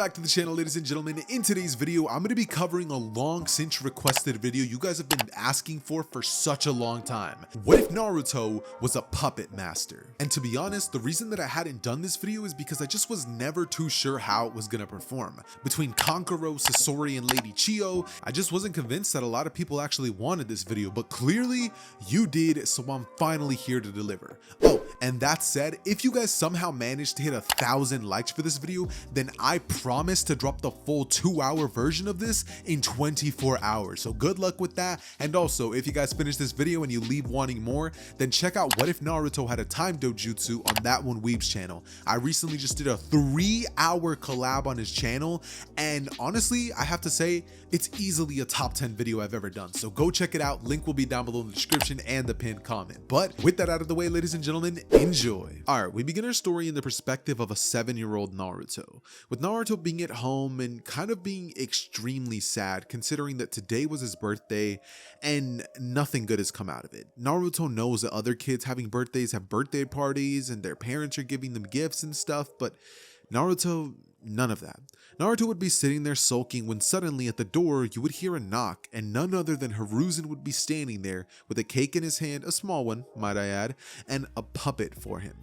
back to the channel, ladies and gentlemen. In today's video, I'm going to be covering a long since requested video you guys have been asking for such a long time. What if Naruto was a puppet master? And to be honest, the reason that I hadn't done this video is because I just was never too sure how it was going to perform. Between Kankuro, Sasori, and Lady Chiyo, I just wasn't convinced that a lot of people actually wanted this video, but clearly you did, so I'm finally here to deliver. Oh, and that said, if you guys somehow managed to hit 1,000 likes for this video, then I promise to drop the full 2-hour version of this in 24 hours. So good luck with that. And also, if you guys finish this video and you leave wanting more, then check out What If Naruto Had a Time Dojutsu on That One Weeb's channel. I recently just did a 3-hour collab on his channel, and honestly, I have to say, it's easily a top 10 video I've ever done. So go check it out. Link will be down below in the description and the pinned comment. But with that out of the way, ladies and gentlemen, enjoy. Alright, we begin our story in the perspective of a 7-year-old Naruto, with Naruto being at home and kind of being extremely sad considering that today was his birthday and nothing good has come out of it. Naruto knows that other kids having birthdays have birthday parties and their parents are giving them gifts and stuff, but Naruto, none of that. Naruto would be sitting there sulking when suddenly at the door you would hear a knock, and none other than Hiruzen would be standing there with a cake in his hand, a small one might I add, and a puppet for him.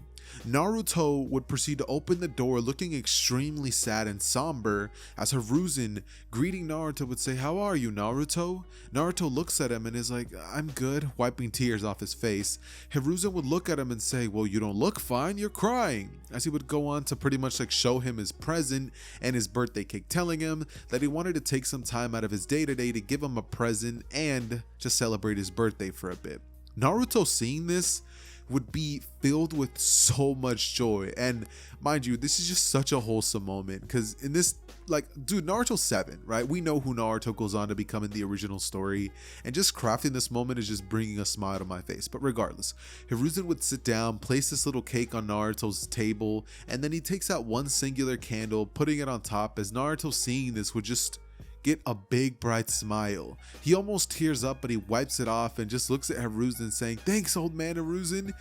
Naruto would proceed to open the door looking extremely sad and somber as Hiruzen, greeting Naruto, would say, "How are you, Naruto?" Naruto looks at him and is like, "I'm good," wiping tears off his face. Hiruzen would look at him and say, "Well, you don't look fine, you're crying," as he would go on to pretty much like show him his present and his birthday cake, telling him that he wanted to take some time out of his day-to-day to give him a present and to celebrate his birthday for a bit. Naruto seeing this would be filled with so much joy, and mind you, this is just such a wholesome moment because in this, like, dude, Naruto's 7, right? We know who Naruto goes on to become in the original story, and just crafting this moment is just bringing a smile to my face. But regardless, Hiruzen would sit down, place this little cake on Naruto's table, and then he takes out one singular candle, putting it on top, as Naruto seeing this would just get a big bright smile. He almost tears up, but he wipes it off and just looks at Hiruzen saying, "Thanks, old man Hiruzen,"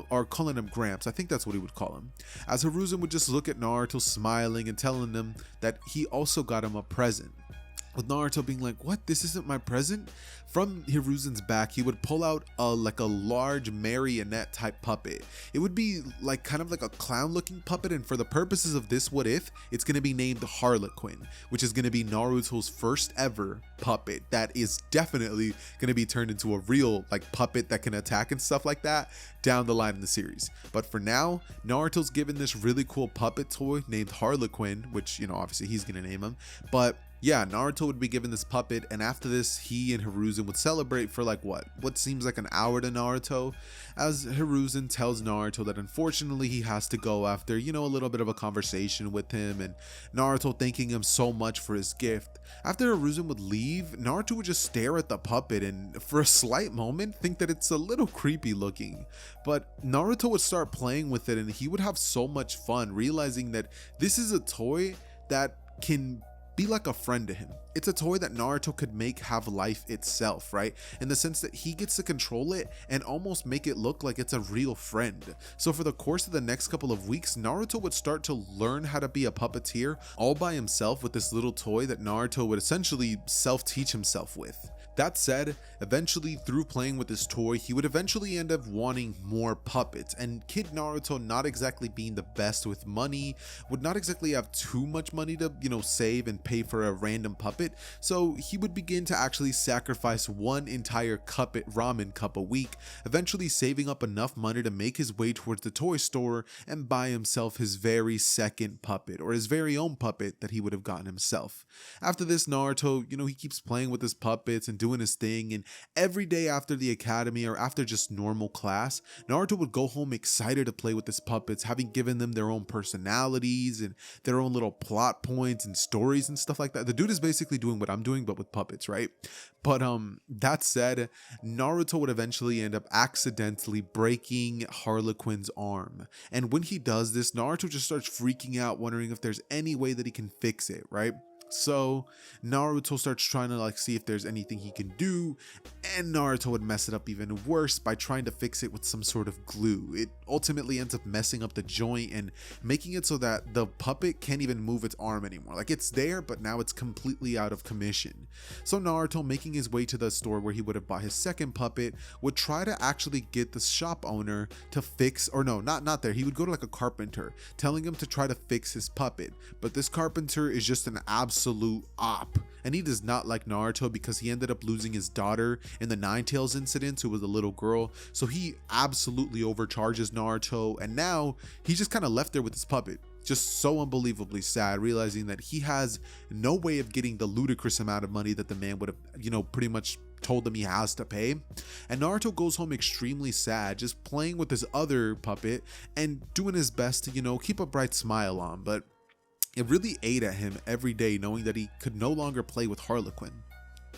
or calling him Gramps. I think that's what he would call him. As Hiruzen would just look at Naruto smiling and telling him that he also got him a present. With Naruto being like, "What? This isn't my present?" From Hiruzen's back, he would pull out a large marionette type puppet. It would be like kind of like a clown looking puppet, and for the purposes of this what if, it's going to be named Harlequin, which is going to be Naruto's first ever puppet that is definitely going to be turned into a real like puppet that can attack and stuff like that down the line in the series. But for now, Naruto's given this really cool puppet toy named Harlequin, which obviously he's going to name him, but yeah, Naruto would be given this puppet, and after this, he and Hiruzen would celebrate for like what seems like an hour to Naruto, as Hiruzen tells Naruto that unfortunately he has to go after, a little bit of a conversation with him, and Naruto thanking him so much for his gift. After Hiruzen would leave, Naruto would just stare at the puppet and for a slight moment think that it's a little creepy looking. But Naruto would start playing with it and he would have so much fun realizing that this is a toy that can be like a friend to him. It's a toy that Naruto could make have life itself, right? In the sense that he gets to control it and almost make it look like it's a real friend. So for the course of the next couple of weeks, Naruto would start to learn how to be a puppeteer all by himself with this little toy that Naruto would essentially self-teach himself with. That said, eventually through playing with this toy, he would eventually end up wanting more puppets, and Kid Naruto, not exactly being the best with money, would not exactly have too much money to, save and pay for a random puppet, so he would begin to actually sacrifice one entire ramen cup a week, eventually saving up enough money to make his way towards the toy store and buy himself his very second puppet, or his very own puppet that he would have gotten himself. After this, Naruto, he keeps playing with his puppets and doing his thing, and every day after the academy or after just normal class, Naruto would go home excited to play with his puppets, having given them their own personalities and their own little plot points and stories and stuff like that. The dude is basically doing what I'm doing but with puppets, right? But that said, Naruto would eventually end up accidentally breaking Harlequin's arm, and when he does this, Naruto just starts freaking out, wondering if there's any way that he can fix it, right? So Naruto starts trying to like see if there's anything he can do, and Naruto would mess it up even worse by trying to fix it with some sort of glue. It ultimately ends up messing up the joint and making it so that the puppet can't even move its arm anymore. Like, it's there, but now it's completely out of commission. So Naruto, making his way to the store where he would have bought his second puppet, would try to actually get the shop owner to fix, or no, not there. He would go to like a carpenter, telling him to try to fix his puppet. But this carpenter is just an absolute op, and he does not like Naruto because he ended up losing his daughter in the Nine Tails incident, who was a little girl. So he absolutely overcharges Naruto, and now he's just kind of left there with his puppet, just so unbelievably sad, realizing that he has no way of getting the ludicrous amount of money that the man would have, pretty much told him he has to pay. And Naruto goes home extremely sad, just playing with his other puppet and doing his best to, keep a bright smile on. But it really ate at him every day knowing that he could no longer play with Harlequin.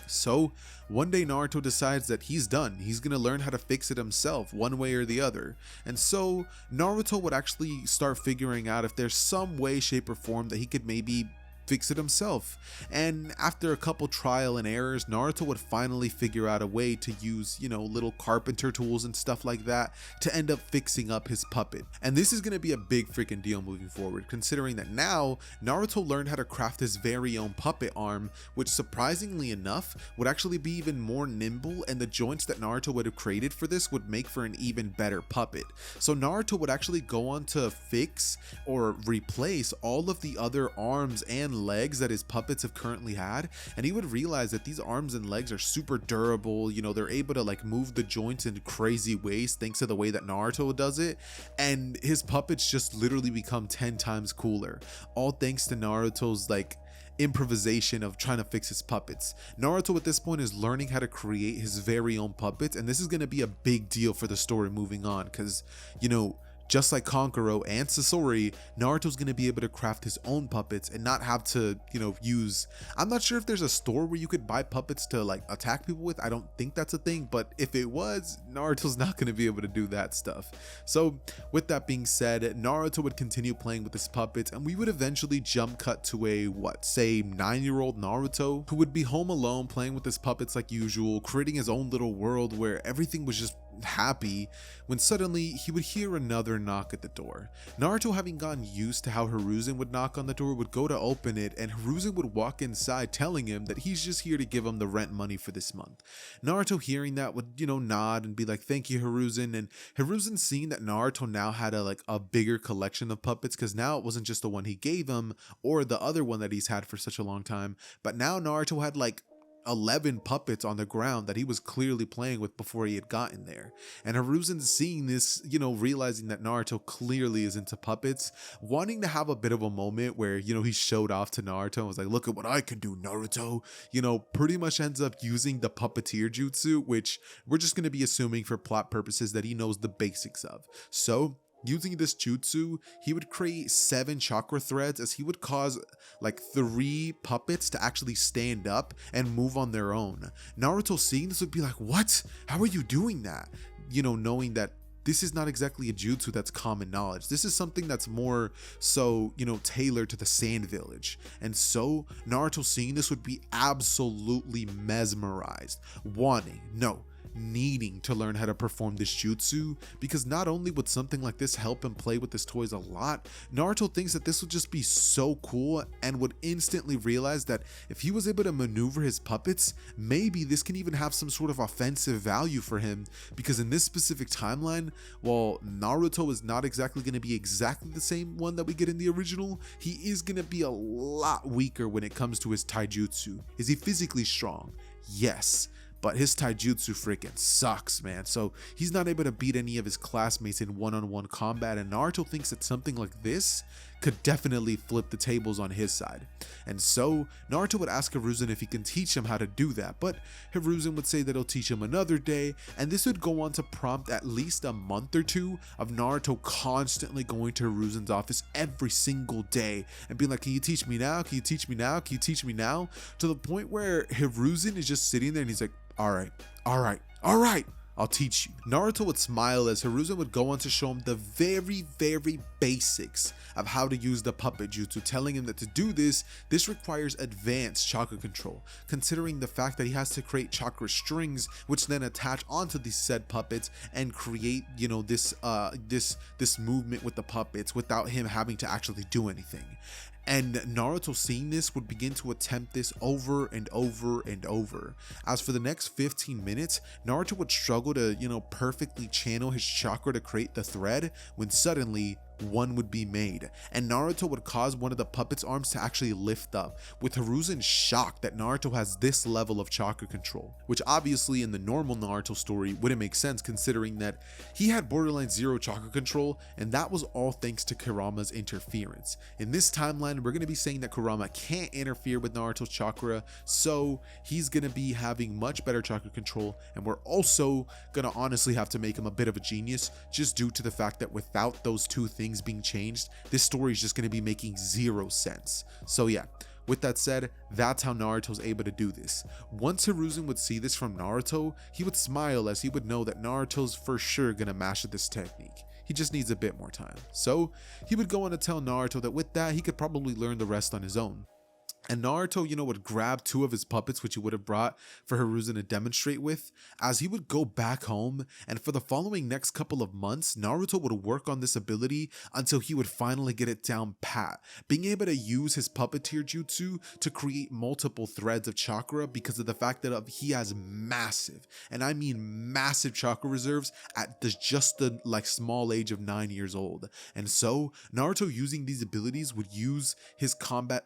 So one day Naruto decides that he's done. He's gonna learn how to fix it himself, one way or the other. And so Naruto would actually start figuring out if there's some way, shape, or form that he could maybe fix it himself. And after a couple trial and errors, Naruto would finally figure out a way to use, little carpenter tools and stuff like that to end up fixing up his puppet. And this is going to be a big freaking deal moving forward, considering that now Naruto learned how to craft his very own puppet arm, which surprisingly enough would actually be even more nimble, and the joints that Naruto would have created for this would make for an even better puppet. So Naruto would actually go on to fix or replace all of the other arms and legs that his puppets have currently had, and he would realize that these arms and legs are super durable. They're able to like move the joints in crazy ways thanks to the way that Naruto does it, and his puppets just literally become 10 times cooler, all thanks to Naruto's like improvisation of trying to fix his puppets. Naruto at this point is learning how to create his very own puppets, and this is going to be a big deal for the story moving on, because just like Kankuro and Sasori, Naruto's going to be able to craft his own puppets and not have to, use... I'm not sure if there's a store where you could buy puppets to like attack people with. I don't think that's a thing, but if it was, Naruto's not going to be able to do that stuff. So with that being said, Naruto would continue playing with his puppets, and we would eventually jump cut to a, 9-year-old Naruto who would be home alone playing with his puppets like usual, creating his own little world where everything was just happy, when suddenly he would hear another knock at the door. Naruto, having gotten used to how Hiruzen would knock on the door, would go to open it, and Hiruzen would walk inside telling him that he's just here to give him the rent money for this month. Naruto, hearing that, would nod and be like, thank you, Hiruzen. And Hiruzen, seeing that Naruto now had a bigger collection of puppets, because now it wasn't just the one he gave him or the other one that he's had for such a long time, but now Naruto had like 11 puppets on the ground that he was clearly playing with before he had gotten there. And Hiruzen, seeing this, realizing that Naruto clearly is into puppets, wanting to have a bit of a moment where, he showed off to Naruto and was like, look at what I can do, Naruto, pretty much ends up using the puppeteer jutsu, which we're just going to be assuming for plot purposes that he knows the basics of. So using this jutsu, he would create 7 chakra threads, as he would cause like 3 puppets to actually stand up and move on their own. Naruto, seeing this, would be like, what? How are you doing that? Knowing that this is not exactly a jutsu that's common knowledge. This is something that's more so, tailored to the Sand Village. And so Naruto, seeing this, would be absolutely mesmerized, needing to learn how to perform this jutsu, because not only would something like this help him play with his toys a lot, Naruto thinks that this would just be so cool, and would instantly realize that if he was able to maneuver his puppets, maybe this can even have some sort of offensive value for him, because in this specific timeline, while Naruto is not exactly going to be exactly the same one that we get in the original, he is going to be a lot weaker when it comes to his taijutsu. Is he physically strong? Yes. But his taijutsu freaking sucks, man. So he's not able to beat any of his classmates in one-on-one combat, and Naruto thinks that something like this could definitely flip the tables on his side. And so Naruto would ask Hiruzen if he can teach him how to do that, but Hiruzen would say that he'll teach him another day, and this would go on to prompt at least a month or two of Naruto constantly going to Hiruzen's office every single day and being like, can you teach me now? Can you teach me now? Can you teach me now? To the point where Hiruzen is just sitting there and he's like, all right, I'll teach you. Naruto would smile as Hiruzen would go on to show him the very basics of how to use the puppet jutsu, telling him that to do this requires advanced chakra control, considering the fact that he has to create chakra strings which then attach onto these said puppets and create, you know, this movement with the puppets without him having to actually do anything. And Naruto, seeing this, would begin to attempt this over and over. As for the next 15 minutes, Naruto would struggle to, you know, perfectly channel his chakra to create the thread when suddenly one would be made, and Naruto would cause one of the puppet's arms to actually lift up, with Hiruzen shocked that Naruto has this level of chakra control, which obviously in the normal Naruto story wouldn't make sense considering that he had borderline zero chakra control, and that was all thanks to Kurama's interference. In this timeline, we're going to be saying that Kurama can't interfere with Naruto's chakra, so he's going to be having much better chakra control, and we're also going to honestly have to make him a bit of a genius, just due to the fact that without those two things being changed, this story is just going to be making zero sense. So yeah, with that said, that's how Naruto's able to do this. Once Hiruzen would see this from Naruto, he would smile as he would know that Naruto's for sure gonna master this technique. He just needs a bit more time. So he would go on to tell Naruto that with that, he could probably learn the rest on his own. And Naruto, you know, would grab two of his puppets, which he would have brought for Hiruzen to demonstrate with, as he would go back home, and for the following next couple of months, Naruto would work on this ability until he would finally get it down pat, being able to use his puppeteer jutsu to create multiple threads of chakra because of the fact that he has massive, and I mean massive chakra reserves at just the like small age of 9 years old. And so Naruto, using these abilities, would use his combat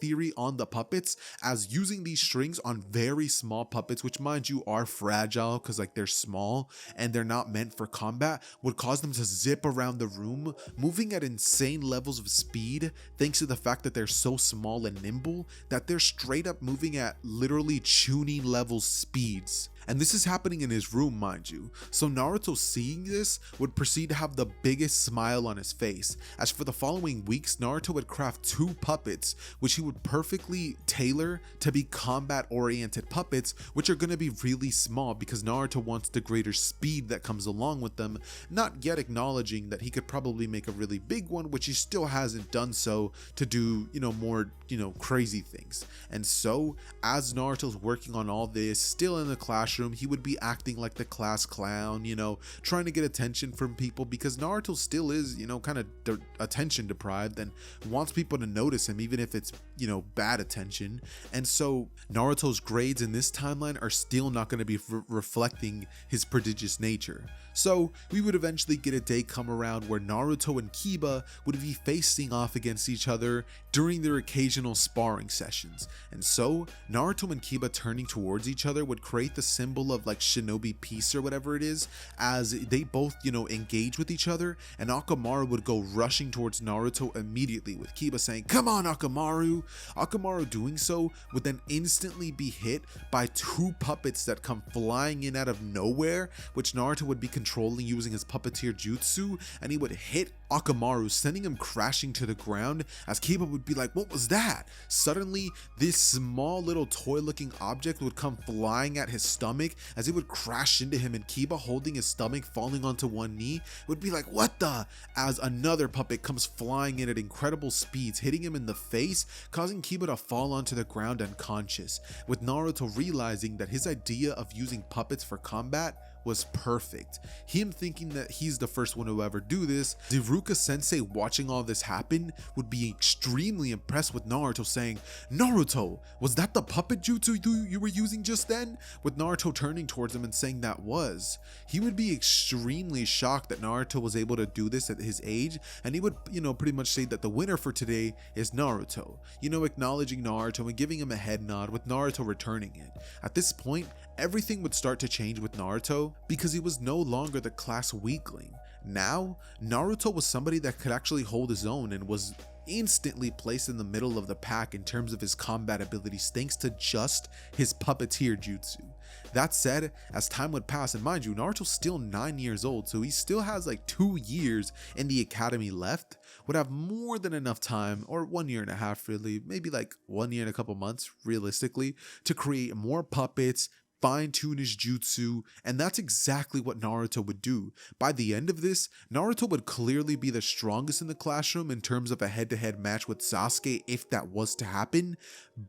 theory on the puppets, as using these strings on very small puppets, which mind you are fragile because like they're small and they're not meant for combat, would cause them to zip around the room, moving at insane levels of speed thanks to the fact that they're so small and nimble that they're straight up moving at literally tuning level speeds. And this is happening in his room, mind you. So Naruto, seeing this, would proceed to have the biggest smile on his face, as for the following weeks, Naruto would craft two puppets, which he would perfectly tailor to be combat-oriented puppets, which are going to be really small because Naruto wants the greater speed that comes along with them, not yet acknowledging that he could probably make a really big one, which he still hasn't done so, to do, you know, more, you know, crazy things. And so, as Naruto's working on all this, still in the classroom, he would be acting like the class clown, you know, trying to get attention from people because Naruto still is, you know, kind of attention deprived and wants people to notice him, even if it's, you know, bad attention. And so Naruto's grades in this timeline are still not going to be reflecting his prodigious nature. So we would eventually get a day come around where Naruto and Kiba would be facing off against each other during their occasional sparring sessions. And so Naruto and Kiba turning towards each other would create the symbol of like shinobi peace or whatever it is, as they both, you know, engage with each other, and Akamaru would go rushing towards Naruto immediately, with Kiba saying, "Come on, Akamaru." Akamaru doing so would then instantly be hit by two puppets that come flying in out of nowhere, which Naruto would be controlling using his puppeteer jutsu, and he would hit Akamaru, sending him crashing to the ground, as Kiba would be like, "What was that?" Suddenly, this small little toy looking object would come flying at his stomach as it would crash into him, and Kiba, holding his stomach, falling onto one knee, would be like, "What the?" as another puppet comes flying in at incredible speeds, hitting him in the face, causing Kiba to fall onto the ground unconscious, with Naruto realizing that his idea of using puppets for combat was perfect. Him thinking that he's the first one to ever do this, Diruka Sensei, watching all this happen, would be extremely impressed with Naruto, saying, "Naruto, was that the puppet jutsu you were using just then?" With Naruto turning towards him and saying that was. He would be extremely shocked that Naruto was able to do this at his age, and he would, you know, pretty much say that the winner for today is Naruto, you know, acknowledging Naruto and giving him a head nod, with Naruto returning it. At this point, everything would start to change with Naruto, because he was no longer the class weakling. Now, Naruto was somebody that could actually hold his own and was instantly placed in the middle of the pack in terms of his combat abilities, thanks to just his puppeteer jutsu. That said, as time would pass, and mind you, Naruto's still 9 years old, so he still has like 2 years in the academy left, would have more than enough time, or 1 year and a half really, maybe like 1 year and a couple months realistically, to create more puppets, fine-tune his jutsu, and that's exactly what Naruto would do. By the end of this, Naruto would clearly be the strongest in the classroom in terms of a head-to-head match with Sasuke if that was to happen,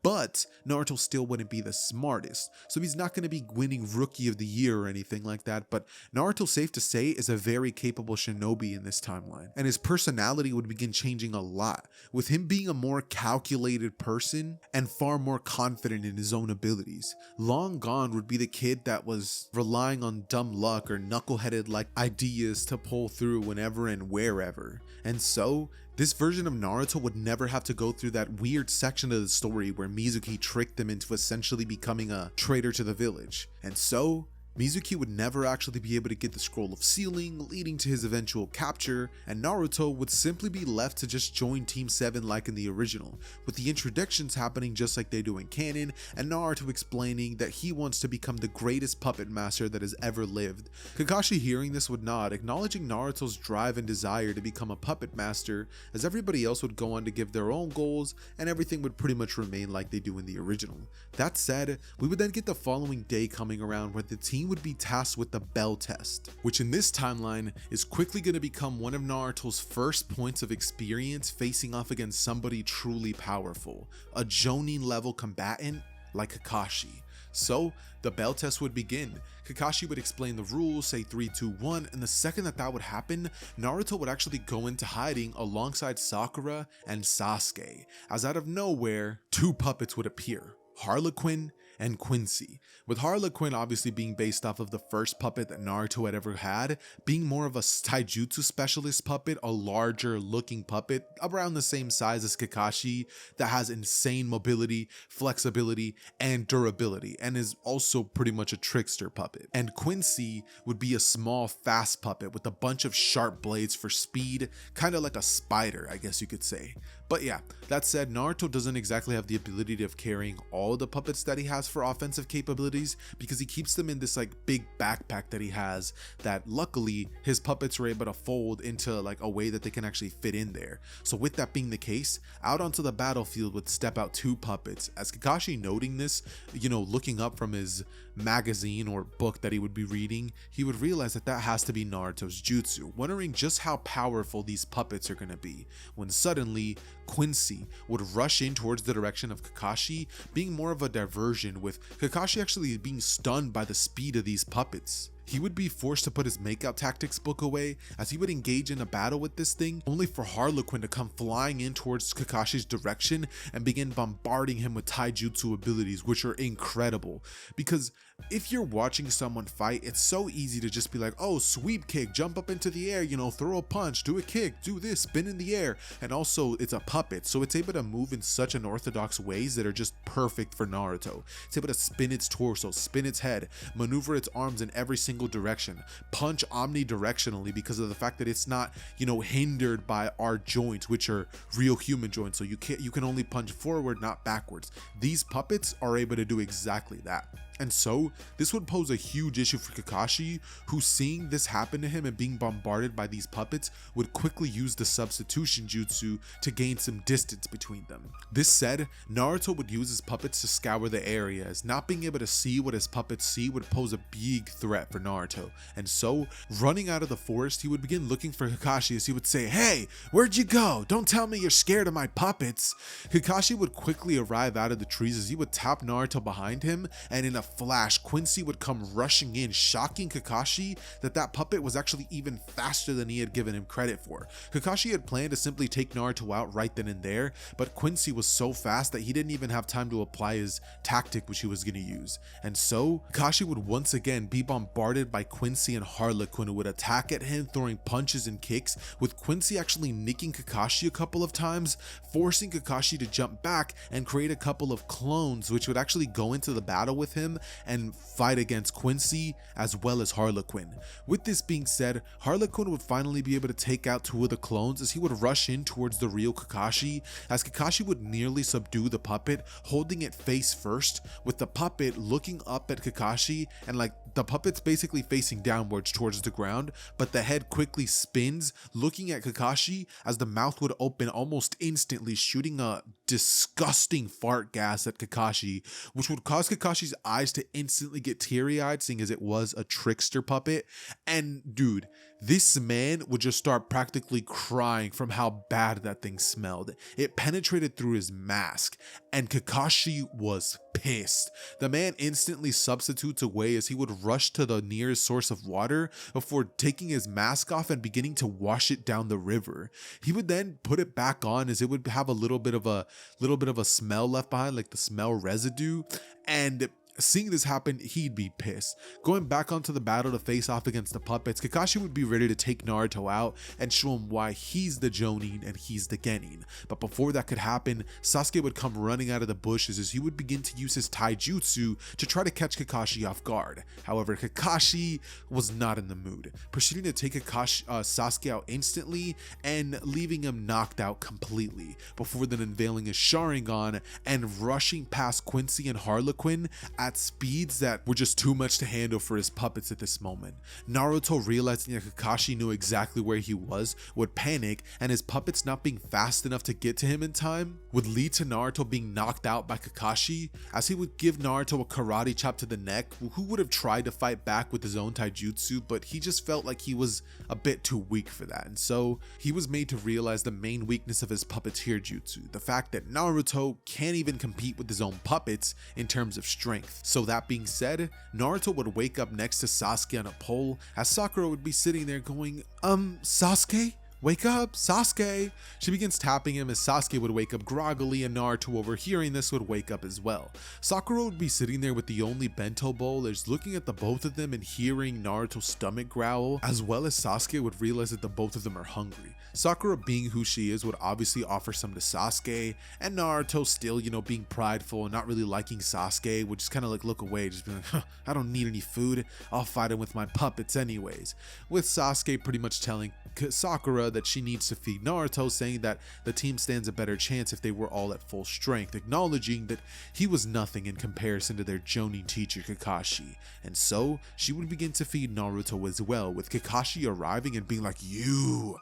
but Naruto still wouldn't be the smartest, so he's not going to be winning Rookie of the Year or anything like that. But Naruto, safe to say, is a very capable shinobi in this timeline, and his personality would begin changing a lot, with him being a more calculated person and far more confident in his own abilities. Long gone would be the kid that was relying on dumb luck or knuckleheaded like ideas to pull through whenever and wherever. And so this version of Naruto would never have to go through that weird section of the story where Mizuki tricked him into essentially becoming a traitor to the village. And so Mizuki would never actually be able to get the Scroll of Sealing, leading to his eventual capture, and Naruto would simply be left to just join Team 7 like in the original, with the introductions happening just like they do in canon, and Naruto explaining that he wants to become the greatest puppet master that has ever lived. Kakashi hearing this would nod, acknowledging Naruto's drive and desire to become a puppet master, as everybody else would go on to give their own goals, and everything would pretty much remain like they do in the original. That said, we would then get the following day coming around where the team would be tasked with the Bell Test, which in this timeline is quickly going to become one of Naruto's first points of experience facing off against somebody truly powerful, a Jonin level combatant like Kakashi. So the Bell Test would begin. Kakashi would explain the rules, say 3, 2, 1, and the second that would happen, Naruto would actually go into hiding alongside Sakura and Sasuke, as out of nowhere, two puppets would appear, Harlequin and Quincy, with Harlequin obviously being based off of the first puppet that Naruto had ever had, being more of a taijutsu specialist puppet, a larger looking puppet around the same size as Kakashi that has insane mobility, flexibility, and durability, and is also pretty much a trickster puppet. And Quincy would be a small fast puppet with a bunch of sharp blades for speed, kind of like a spider, I guess you could say. But yeah, that said, Naruto doesn't exactly have the ability of carrying all the puppets that he has for offensive capabilities, because he keeps them in this like big backpack that he has that luckily his puppets are able to fold into like a way that they can actually fit in there. So with that being the case, out onto the battlefield would step out two puppets, as Kakashi, noting this, looking up from his magazine or book that he would be reading, he would realize that that has to be Naruto's jutsu, wondering just how powerful these puppets are going to be, when suddenly Quincy would rush in towards the direction of Kakashi, being more of a diversion, with Kakashi actually being stunned by the speed of these puppets. He would be forced to put his makeout tactics book away as he would engage in a battle with this thing, only for Harlequin to come flying in towards Kakashi's direction and begin bombarding him with taijutsu abilities, which are incredible. Because if you're watching someone fight, it's so easy to just be like, oh, sweep kick, jump up into the air, throw a punch, do a kick, do this, spin in the air. And also it's a puppet, so it's able to move in such unorthodox ways that are just perfect for Naruto. It's able to spin its torso, spin its head, maneuver its arms in every single direction, punch omnidirectionally because of the fact that it's not, hindered by our joints, which are real human joints. So you can only punch forward, not backwards. These puppets are able to do exactly that. And so this would pose a huge issue for Kakashi, who, seeing this happen to him and being bombarded by these puppets, would quickly use the substitution jutsu to gain some distance between them. This said, Naruto would use his puppets to scour the area, as not being able to see what his puppets see would pose a big threat for Naruto. And so, running out of the forest, he would begin looking for Kakashi, as he would say, "Hey, where'd you go? Don't tell me you're scared of my puppets." Kakashi would quickly arrive out of the trees as he would tap Naruto behind him, and in a flash, Quincy would come rushing in, shocking Kakashi that puppet was actually even faster than he had given him credit for. Kakashi had planned to simply take Naruto out right then and there, but Quincy was so fast that he didn't even have time to apply his tactic which he was going to use. And so, Kakashi would once again be bombarded by Quincy and Harlequin, who would attack at him, throwing punches and kicks, with Quincy actually nicking Kakashi a couple of times, forcing Kakashi to jump back and create a couple of clones which would actually go into the battle with him and fight against Quincy as well as Harlequin. With this being said, Harlequin would finally be able to take out two of the clones as he would rush in towards the real Kakashi, as Kakashi would nearly subdue the puppet, holding it face first, with the puppet looking up at Kakashi and the puppet's basically facing downwards towards the ground, but the head quickly spins, looking at Kakashi, as the mouth would open almost instantly, shooting a disgusting fart gas at Kakashi, which would cause Kakashi's eyes to instantly get teary-eyed, seeing as it was a trickster puppet. And dude, this man would just start practically crying from how bad that thing smelled. It penetrated through his mask, and Kakashi was pissed. The man instantly substitutes away as he would rush to the nearest source of water before taking his mask off and beginning to wash it down the river. He would then put it back on as it would have a little bit of a smell left behind, like the smell residue, and seeing this happen, he'd be pissed. Going back onto the battle to face off against the puppets, Kakashi would be ready to take Naruto out and show him why he's the Jonin and he's the Genin. But before that could happen, Sasuke would come running out of the bushes as he would begin to use his taijutsu to try to catch Kakashi off guard. However, Kakashi was not in the mood, proceeding to take Sasuke out instantly and leaving him knocked out completely, before then unveiling his Sharingan and rushing past Quincy and Harlequin at speeds that were just too much to handle for his puppets at this moment. Naruto, realizing that Kakashi knew exactly where he was, would panic, and his puppets not being fast enough to get to him in time would lead to Naruto being knocked out by Kakashi, as he would give Naruto a karate chop to the neck, who would have tried to fight back with his own taijutsu, but he just felt like he was a bit too weak for that, and so he was made to realize the main weakness of his puppeteer jutsu, the fact that Naruto can't even compete with his own puppets in terms of strength. So that being said, Naruto would wake up next to Sasuke on a pole, as Sakura would be sitting there going, Sasuke? Wake up, Sasuke! She begins tapping him as Sasuke would wake up groggily, and Naruto, overhearing this, would wake up as well. Sakura would be sitting there with the only bento bowl, as looking at the both of them and hearing Naruto's stomach growl, as well as Sasuke would realize that the both of them are hungry. Sakura, being who she is, would obviously offer some to Sasuke, and Naruto, still, being prideful and not really liking Sasuke, would just kind of like look away, just be like, I don't need any food, I'll fight him with my puppets anyways. With Sasuke pretty much telling Sakura that she needs to feed Naruto, saying that the team stands a better chance if they were all at full strength, acknowledging that he was nothing in comparison to their Jonin teacher Kakashi. And so she would begin to feed Naruto as well, with Kakashi arriving and being like, you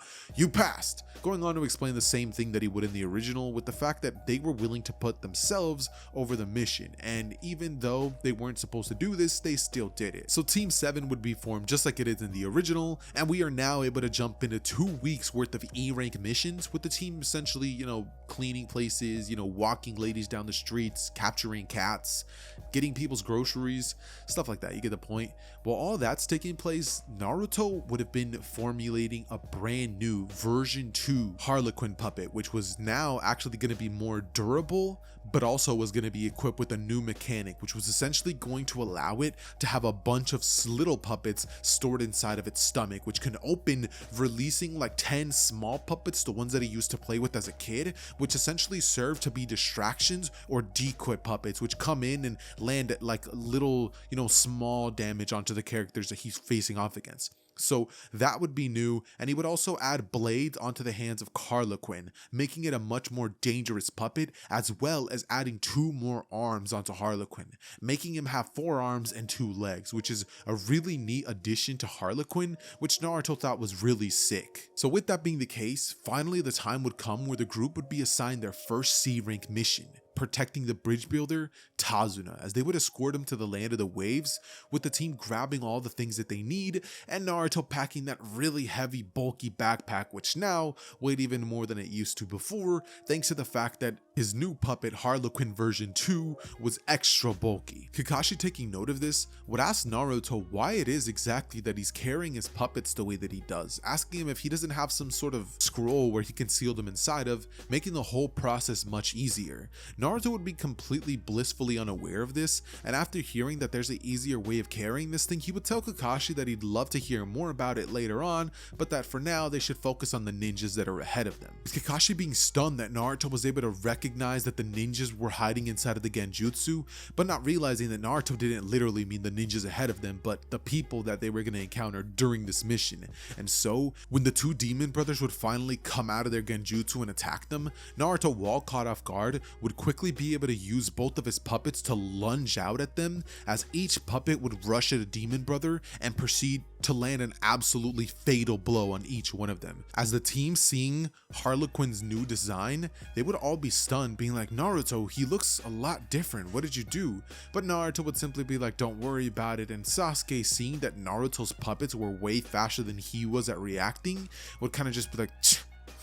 passed, going on to explain the same thing that he would in the original, with the fact that they were willing to put themselves over the mission, and even though they weren't supposed to do this, they still did it. So Team 7 would be formed just like it is in the original, and we are now able to jump into 2 weeks worth of E-rank missions, with the team essentially, cleaning places, walking ladies down the streets, capturing cats, getting people's groceries, stuff like that. You get the point. While all that's taking place, Naruto would have been formulating a brand new version 2 Harlequin puppet, which was now actually going to be more durable, but also was going to be equipped with a new mechanic, which was essentially going to allow it to have a bunch of little puppets stored inside of its stomach, which can open, releasing like 10 small puppets, the ones that he used to play with as a kid, which essentially serve to be distractions or decoy puppets, which come in and land at like little, small damage onto the characters that he's facing off against. So that would be new, and he would also add blades onto the hands of Harlequin, making it a much more dangerous puppet, as well as adding 2 more arms onto Harlequin, making him have 4 arms and 2 legs, which is a really neat addition to Harlequin, which Naruto thought was really sick. So with that being the case, finally the time would come where the group would be assigned their first C-rank mission, protecting the bridge builder Tazuna, as they would escort him to the land of the waves, with the team grabbing all the things that they need, and Naruto packing that really heavy bulky backpack, which now weighed even more than it used to before, thanks to the fact that his new puppet Harlequin version 2 was extra bulky. Kakashi, taking note of this, would ask Naruto why it is exactly that he's carrying his puppets the way that he does, asking him if he doesn't have some sort of scroll where he can seal them inside of, making the whole process much easier. Naruto would be completely blissfully unaware of this, and after hearing that there's an easier way of carrying this thing, he would tell Kakashi that he'd love to hear more about it later on, but that for now they should focus on the ninjas that are ahead of them. With Kakashi being stunned that Naruto was able to recognize that the ninjas were hiding inside of the Genjutsu, but not realizing that Naruto didn't literally mean the ninjas ahead of them, but the people that they were going to encounter during this mission. And so, when the 2 demon brothers would finally come out of their Genjutsu and attack them, Naruto, while caught off guard, would quickly quickly be able to use both of his puppets to lunge out at them, as each puppet would rush at a demon brother and proceed to land an absolutely fatal blow on each one of them. As the team seeing Harlequin's new design, they would all be stunned, being like, "Naruto, he looks a lot different, what did you do?" But Naruto would simply be like, "Don't worry about it," and Sasuke, seeing that Naruto's puppets were way faster than he was at reacting, would kind of just be like,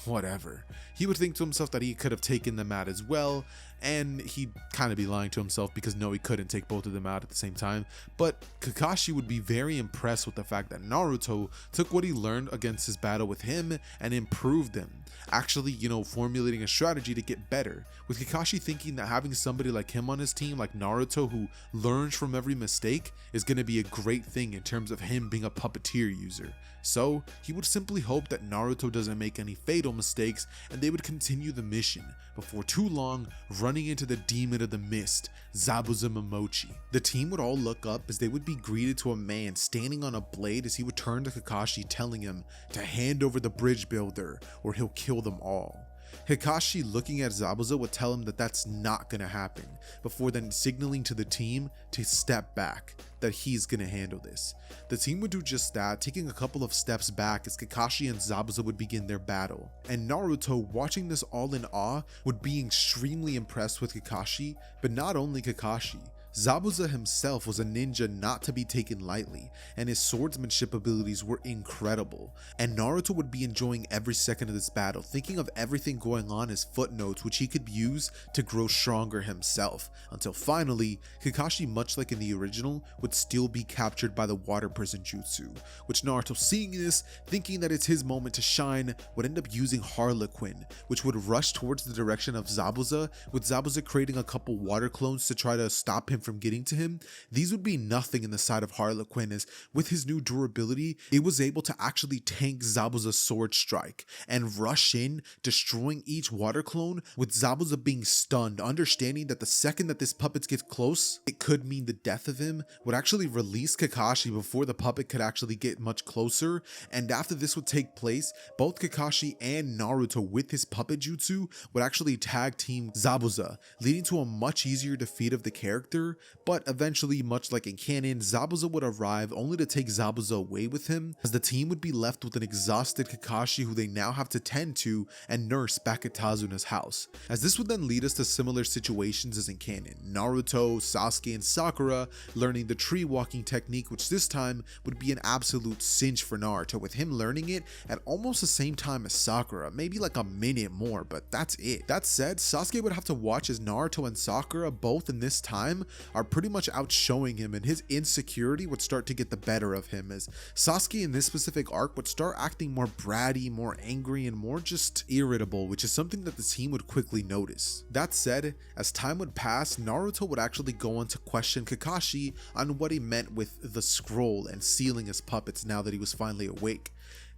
whatever. He would think to himself that he could have taken them out as well, and he'd kind of be lying to himself because no, he couldn't take both of them out at the same time. But Kakashi would be very impressed with the fact that Naruto took what he learned against his battle with him and improved them, actually, formulating a strategy to get better, with Kakashi thinking that having somebody like him on his team, like Naruto, who learns from every mistake, is going to be a great thing in terms of him being a puppeteer user. So he would simply hope that Naruto doesn't make any fatal mistakes, and they would continue the mission, before too long running into the demon of the mist, Zabuza Momochi. The team would all look up as they would be greeted to a man standing on a blade, as he would turn to Kakashi, telling him to hand over the bridge builder or he'll kill them all. Kakashi, looking at Zabuza, would tell him that that's not gonna happen, before then signaling to the team to step back, that he's gonna handle this. The team would do just that, taking a couple of steps back as Kakashi and Zabuza would begin their battle. And Naruto, watching this all in awe, would be extremely impressed with Kakashi, but not only Kakashi. Zabuza himself was a ninja not to be taken lightly, and his swordsmanship abilities were incredible, and Naruto would be enjoying every second of this battle, thinking of everything going on as footnotes which he could use to grow stronger himself, until finally, Kakashi, much like in the original, would still be captured by the water prison jutsu, which Naruto, seeing this, thinking that it's his moment to shine, would end up using Harlequin, which would rush towards the direction of Zabuza, with Zabuza creating a couple water clones to try to stop him from getting to him. These would be nothing in the side of Harlequin, as with his new durability, it was able to actually tank Zabuza's sword strike and rush in, destroying each water clone, with Zabuza being stunned, understanding that the second that this puppet gets close, it could mean the death of him, would actually release Kakashi before the puppet could actually get much closer. And after this would take place, both Kakashi and Naruto, with his puppet jutsu, would actually tag team Zabuza, leading to a much easier defeat of the character. But eventually, much like in canon, Zabuza would arrive, only to take Zabuza away with him, as the team would be left with an exhausted Kakashi who they now have to tend to and nurse back at Tazuna's house. As this would then lead us to similar situations as in canon, Naruto, Sasuke, and Sakura learning the tree walking technique, which this time would be an absolute cinch for Naruto, with him learning it at almost the same time as Sakura, maybe like a minute more, but that's it. That said, Sasuke would have to watch as Naruto and Sakura, both in this time, are pretty much outshowing him, and his insecurity would start to get the better of him, as Sasuke in this specific arc would start acting more bratty, more angry, and more just irritable, which is something that the team would quickly notice. That said, as time would pass, Naruto would actually go on to question Kakashi on what he meant with the scroll and sealing his puppets now that he was finally awake.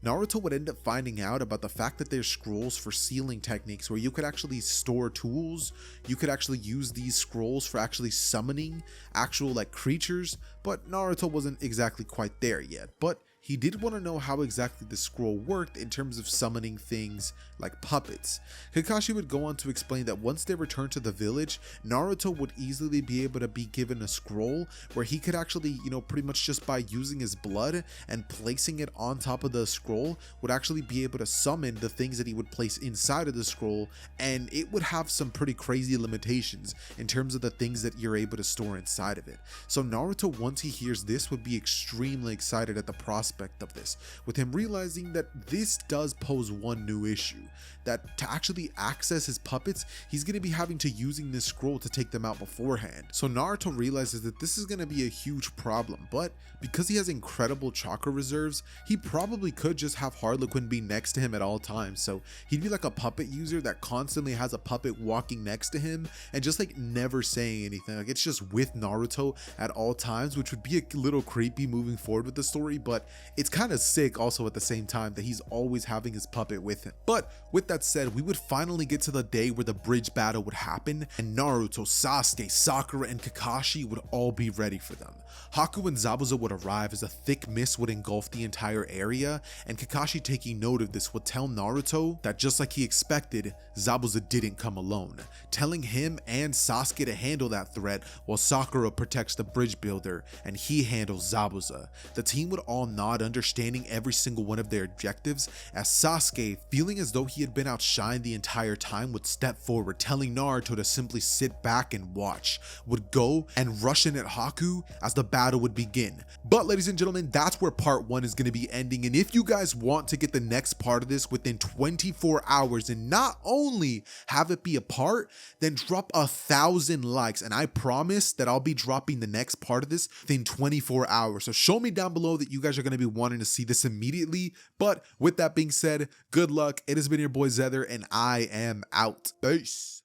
Naruto would end up finding out about the fact that there's scrolls for sealing techniques where you could actually store tools, you could actually use these scrolls for actually summoning actual creatures, but Naruto wasn't exactly quite there yet. But he did want to know how exactly the scroll worked in terms of summoning things like puppets. Kakashi would go on to explain that once they returned to the village, Naruto would easily be able to be given a scroll where he could actually, pretty much just by using his blood and placing it on top of the scroll, would actually be able to summon the things that he would place inside of the scroll, and it would have some pretty crazy limitations in terms of the things that you're able to store inside of it. So Naruto, once he hears this, would be extremely excited at the prospect of this, with him realizing that this does pose one new issue, that to actually access his puppets, he's going to be having to using this scroll to take them out beforehand. So Naruto realizes that this is going to be a huge problem, but because he has incredible chakra reserves, he probably could just have Harlequin be next to him at all times, so he'd be like a puppet user that constantly has a puppet walking next to him and just never saying anything, it's just with Naruto at all times, which would be a little creepy moving forward with the story. But it's kind of sick also at the same time that he's always having his puppet with him. But with that said, we would finally get to the day where the bridge battle would happen, and Naruto, Sasuke, Sakura, and Kakashi would all be ready for them. Haku and Zabuza would arrive as a thick mist would engulf the entire area, and Kakashi, taking note of this, would tell Naruto that just like he expected, Zabuza didn't come alone, telling him and Sasuke to handle that threat while Sakura protects the bridge builder and he handles Zabuza. The team would all nod, understanding every single one of their objectives, as Sasuke, feeling as though he had been outshined the entire time, would step forward, telling Naruto to simply sit back and watch, would go and rush in at Haku as the battle would begin. But ladies and gentlemen, that's where part 1 is going to be ending, and if you guys want to get the next part of this within 24 hours and not only have it be a part, then drop 1,000 likes, and I promise that I'll be dropping the next part of this within 24 hours. So show me down below that you guys are going to be wanting to see this immediately. But with that being said, good luck. It has been your boy Xehther, and I am out. Peace.